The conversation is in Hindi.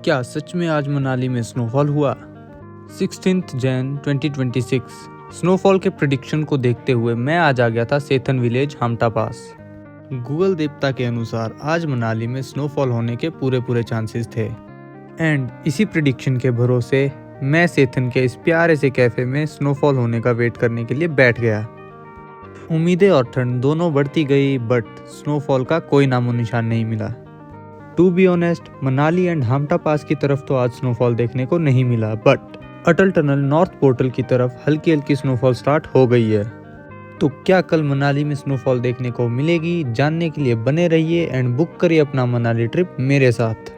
क्या सच में आज मनाली में स्नोफॉल हुआ? 16 जैन 2026 स्नोफॉल के प्रिडिक्शन को देखते हुए मैं आज आ गया था सेथन विलेज हाम्टा पास। गूगल देवता के अनुसार आज मनाली में स्नोफॉल होने के पूरे चांसेस थे एंड इसी प्रिडिक्शन के भरोसे मैं सेथन के इस प्यारे से कैफे में स्नोफॉल होने का वेट करने के लिए बैठ गया। उम्मीदें और ठंड दोनों बढ़ती गई बट स्नोफॉल का कोई नामो निशान नहीं मिला। To be honest, Manali and Hamta pass की तरफ तो आज स्नोफॉल देखने को नहीं मिला but Atal tunnel north portal की तरफ हल्की हल्की स्नोफॉल स्टार्ट हो गई है। तो क्या कल मनाली में स्नोफॉल देखने को मिलेगी? जानने के लिए बने रहिए एंड बुक करिए अपना मनाली ट्रिप मेरे साथ।